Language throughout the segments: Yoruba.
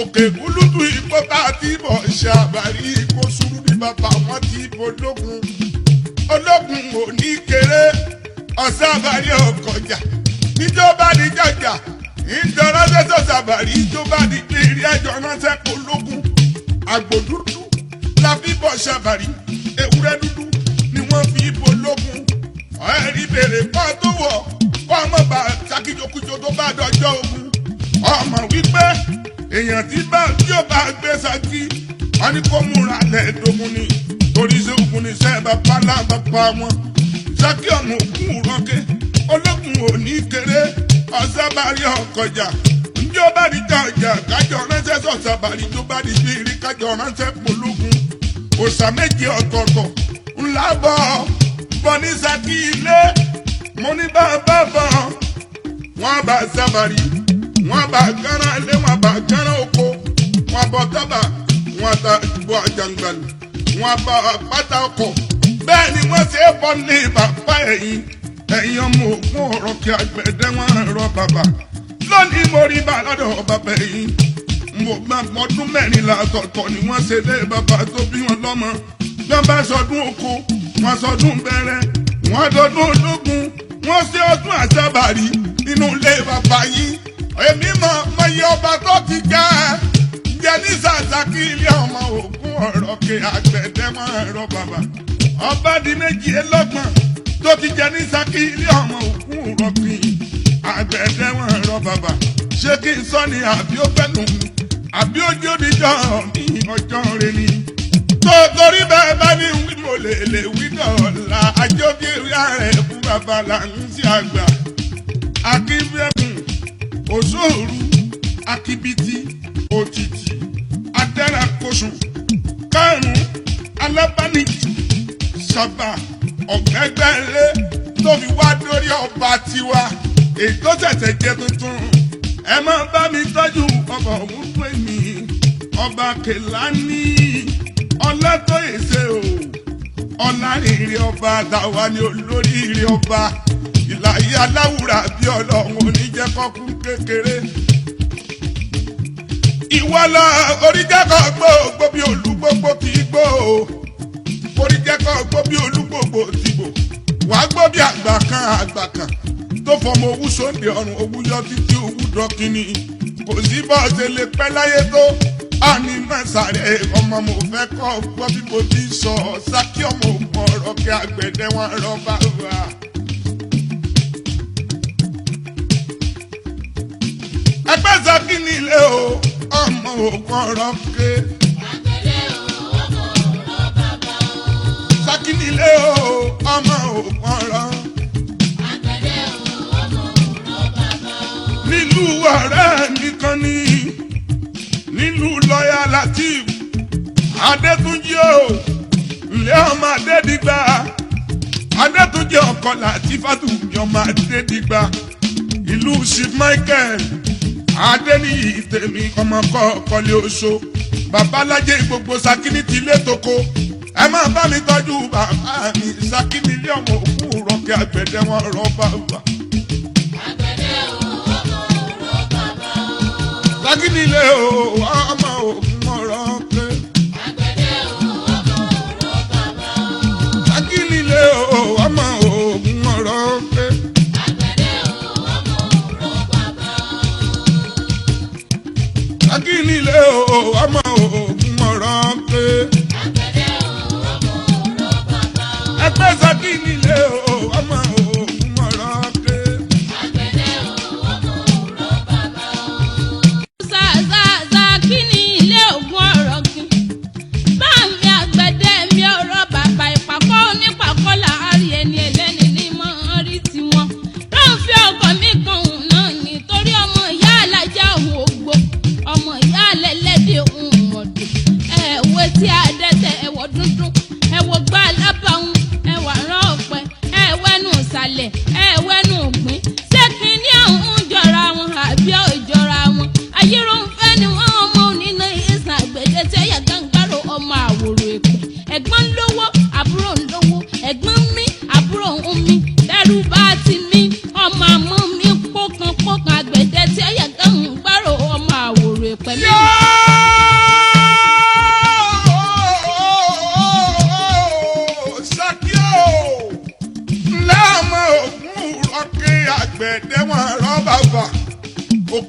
òkè kúlùtù ipò tá a ti bọ̀ ṣàbàrí ipò sùúrù bí bàbá wọn ti bọ̀ ológun ò ní kéré ọ̀sán àbárí ọkọjà níjọba ní jàjà ìjọba tẹ̀sán ṣàbàrí ìjọba ní kiri ẹjọ́ ránṣẹ́ pológun àgbò dúdú la fi bọ̀ ṣàbàrí ewúrẹ́ dúdú ni wọ́n fi bọ̀ ológun ẹ̀rí bèrè kọ́ tó wọ̀ kọ́ ọmọ bá ṣàkíjokújo tó bá dọjọ́ ogun ọmọ wípé èèyàn tí ó bá gbé Ṣakí wọn ni kó múra lẹ́ẹ̀dógún ni torí ṣé ogun ní sẹ́ bàbá lábàbà wọn Ṣakí ọmọ ògún rọ́kẹ́ ológun ò ní kéré ọ̀sábàrí ọkọjà njó bá di jọjà kájọ ránṣẹ́ sọ̀sábàrí tó bá di bírí kájọ ránṣẹ́ pológun òòṣà méje ọ̀tọ̀ọ̀tọ̀ ńlá bọ̀ ní Ṣakí ilé mo ní bàbá bọ̀ wọ́n bá Ṣàbàrí wọ́n bá gánà ilé wọ́n bá gánà oko wọ́n bọ̀ tábà wọ́n ta ìbò àjàngbàlù wọ́n bá pátá ọkọ̀ bẹ́ẹ̀ ni wọ́n ṣe é bọ́ ní bàbá ẹ̀yìn ọmọ ògún ọ̀rọ̀ kí àgbẹ̀dẹ wọn rọ bàbá lónìí mo rí bá lọ́dọ̀ bàbá ẹ̀yìn mo gbà ọdún mẹ́rìnlá ọ̀tọ̀ọ̀tọ̀ ni wọ́n ṣe lé bàbá tó bí wọn lọ́mọ wọ́n bá sọdún oko wọ́n sọdún bẹ̀rẹ̀ wọ́n dọdún ológun wọ́n ṣe ọdún Àṣàbàrí nínú ilé bàbá yìí èmi mọ iye ọba tó ti jẹ́ ní Ṣakí ilé ọmọ ògún ọ̀rọ̀ kí àgbẹ̀dẹ wọn rọ bàbá ọba di 22 tó ti jẹ́ ní Ṣakí ilé ọmọ ògún ọ̀rọ̀ kí àgbẹ̀dẹ wọn rọ bàbá ṣé kí n sọ ni àbí ó fẹ́nu àbí ó jó níjọ́ ní ọjọ́ rẹ ni torí bẹ́ẹ̀ bá ní wí mo lè wí dọ̀la àjọbí rẹ̀ fún bàbá là ń sí àgbà akínbẹ́kùn òṣòro akíbítí òtítì adẹ́ràkóṣùn kárùn-ún alábánijì sábà ọ̀gbẹ́gbẹ́lé tó fi wá dórí ọba tiwa èyí tó ṣẹ̀ṣẹ̀ jẹ́ tuntun ẹ máa bá mi tọ́jú ọba òun pè mí ọba Kèlání ọlátọ́yèsè o ọlárìnrì ọba àtàwa ni olóríire ọba ìlàyé aláwùrà bí ọlọ́run oníjẹ́kọ́kú kékeré ìwọlọ oríjẹ́kọ̀ gbogbo bí olúgbogbo kì í gbó oríjẹ́kọ̀ gbogbo bí olúgbogbo ti gbò wàá gbó bí àgbà kan tó fọmọ owú sóńdè ọrùn owú yọ títí owú dọkínì kò sí bọ́ọ̀sẹ̀ lè pẹ́ láyé tó àní mẹ́sàrẹ́ ọmọ mo fẹ́ kọ́ gbọ́ bí mo ti sọ Ṣakí ọmọ ògùn ọ̀rọ̀ kí àgbẹ̀dẹ wọn rọ bàbá. ẹgbẹ́ Ṣakí nílé o ọmọ ògùn ọ̀rọ̀ ké. Ṣakí nílé o ọmọ ògùn ọ̀rọ̀. nílùú ọ̀rẹ́ nìkan ni nílùú lọ́yà Latif Adétúnjí o ilé ọmọ Adédìgbà Adétúnjí ọkọ Latifatu ọmọ Adédìgbà ìlú Chief Michael Adéníyì tèmi ọmọ kọ́lé oṣó babalájẹ gbogbo Ṣakí ní tilé toko ẹ máa bá mi tọ́jú bàbá mi Ṣakí nílé ọmọ òkú rọ̀kẹ́ àgbẹ̀dẹ wọn rọ̀ bàbá. Ṣakí nílé o ọmọ ògùn ọ̀rọ̀ pé. Ṣakí nílé o ọmọ ògùn ọ̀rọ̀ pé. Ṣakí nílé o ọmọ ògùn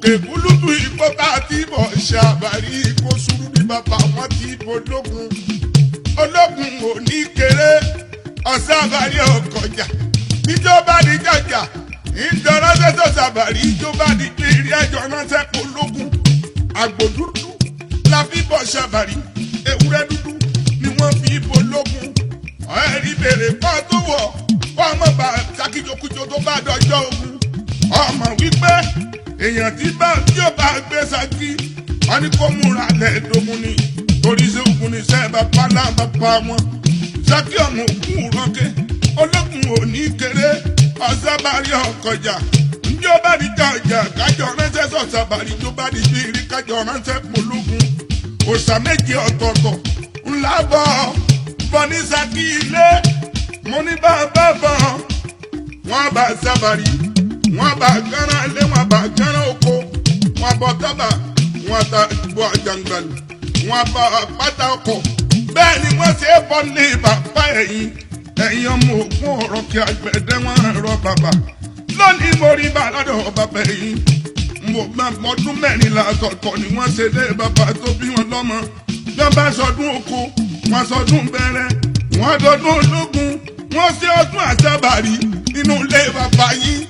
òkè kúlùtù ìkó tá a ti bọ̀ ṣe àbárí ìkó sùúrù bí bàbá wọn ti bológun ológun ò ní kéré ọ̀sán àbárí ọkọjà níjọba ní jàjà ìjọra ṣẹṣẹ ṣàbàrí ìjọba ní kiri ẹjọ ránṣẹ́ pológun àgbò dúdú la fi bọ̀ ṣàbàrí ewúrẹ́ dúdú ni wọ́n fi bológun ẹ̀rí bèrè pọ́ tó wọ̀ kọ́ ọmọ bá ṣàkíjokújo tó bá dọjọ́ ogun ọmọ wípé èèyàn tí yóò bá gbé ṣákí wọn ni kó múra lẹ́ẹ̀dógún ni torí ṣé ogun ní sẹ́ bàbá náà bàbá wọn ṣákí ọmọ ògùn rọ́kẹ́ ológun ò ní kéré ọ̀sábàrí ọkọjà njó bá di jàjà kájọ ránṣẹ́ sọ̀sábàrí tó bá di bírí kájọ ránṣẹ́ pológun òòṣà méje ọ̀tọ̀ọ̀tọ̀ ńlá bọ̀ ní Ṣakí ilé mo ní bàbá bọ̀ wọ́n bá sábàrí wọ́n bá gánran ilé wọ́n bá gánran oko wọ́n bọ̀ tábà wọ́n ta bọ̀ àjàngbàlù wọ́n bá pátá ọkọ̀ bẹ́ẹ̀ ni wọ́n ṣe é bọ́ lé bàbá ẹ̀yìn ọmọ ògùn ọ̀rọ̀ kí àgbẹ̀dẹ wọn rọ bàbá lónìí mo rí bá lọ́dọ̀ bàbá ẹ̀yìn ọdún mẹ́rìnlá ọ̀tọ̀ọ̀tọ̀ ni wọ́n ṣe lé bàbá tó bí wọn lọ́mọ bí wọ́n bá sọdún oko wọ́n sọdún bẹ̀rẹ̀ wọ́n dọdún ológun wọ́n ṣe ọdún àṣàbàrí nínú ilé bàbá yín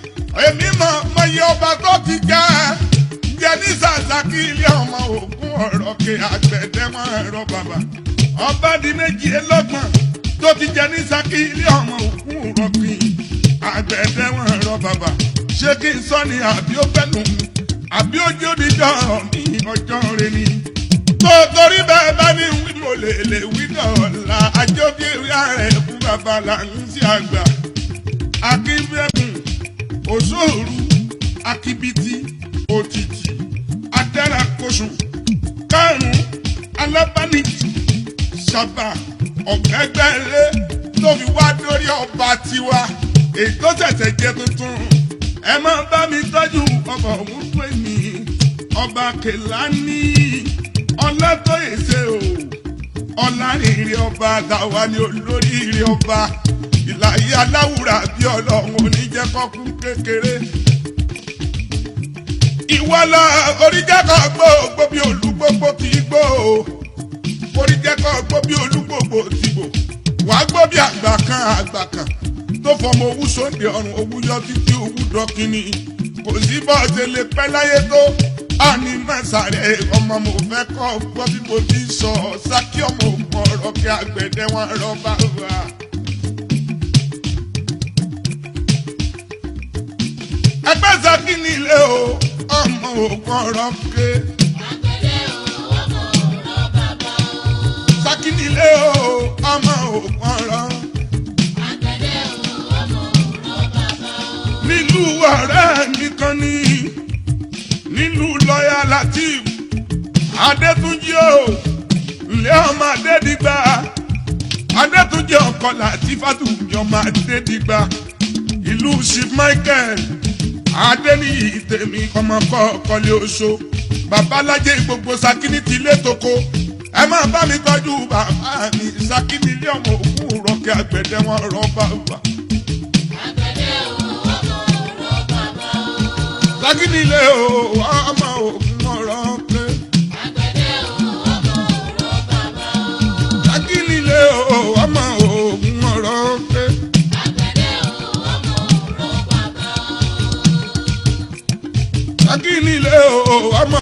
èmi mọ iye ọba tó ti jẹ́ ní Ṣakí ilé ọmọ ògùn ọ̀rọ̀ kí àgbẹ̀dẹ wọn rọ bàbá ọba di 22 tó ti jẹ ní Ṣakí ilé ọmọ òkun rọ̀kìn àgbẹ̀dẹ wọn rọ bàbá ṣé kí n sọ ni àbí ó fẹ́ nù mí àbí ó jó dídọ̀ ní ọjọ́ rẹ ni. torí bẹ́ẹ̀ bá ní wí mo lè wí dọ̀la àjọ bí ààrẹ fún bàbá là ń sí àgbà akínfẹ́kùn òṣòro akíbitì òtítì adẹ́ràkóṣù karùn-ún alábánijì sábà ọ̀gbẹ́gbẹ́lé tó fi wá dórí ọba tiwa èyí tó ṣẹ̀ṣẹ̀ jẹ́ tuntun ẹ máa bá mi tọ́jú ọba òun pè mí ọba Kèlání Ọlátòyèsé o ọlárìnrìn ọba àtàwa ni olóríire ọba ìlàyé aláwùrà bí ọlọ́run oníjẹ́kọ́kú kékeré ìwọlọ oríjẹ́kọ̀ gbogbo bí olúgbogbo kì í gbó o oríjẹ́kọ̀ gbó bí olúgbogbo tìbò wàá gbó bí àgbà kan tó fọmọ owú sóde ọrùn owú yọ títí owú dọkínì kò sí bọ́ọ̀sẹ̀ lè pẹ́ láyé tó àní mẹ́sàrẹ́ ọmọ mo fẹ́ kọ́ gbọ́ bí mo ti sọ Ṣakí ọmọ ògùn ọ̀rọ̀ kí àgbẹ̀dẹ wọn rọ bá wà. ẹgbẹ́ Ṣakí nílé o ọmọ ògùn ọ̀rọ̀ ké. Ṣakí nílé o ọmọ ògùn ọ̀rọ̀. nílùú ọ̀rẹ́ nìkan ni nílùú lọ́yà Lateef Adétúnjí o ǹlẹ́ ọmọ Adédìgbà Adétúnjí ọkọ Latifatu ọmọ Adédìgbà ìlú Chief Michael Adéníyì tèmi ọmọkọ ọkọlé oṣó babalájẹ gbogbo Ṣakí ní tilé toko ẹ máa bá mi tọ́jú bàbá mi Ṣakí nílé ọmọ òkú rọ̀kẹ́ àgbẹ̀dẹ wọn rọ bàbá. Ṣakí nílé o ọmọ ògùn ọ̀rọ̀ pé. Ṣakí nílé o ọmọ ògùn ọ̀rọ̀ pé. Ṣakí nílé o ọmọ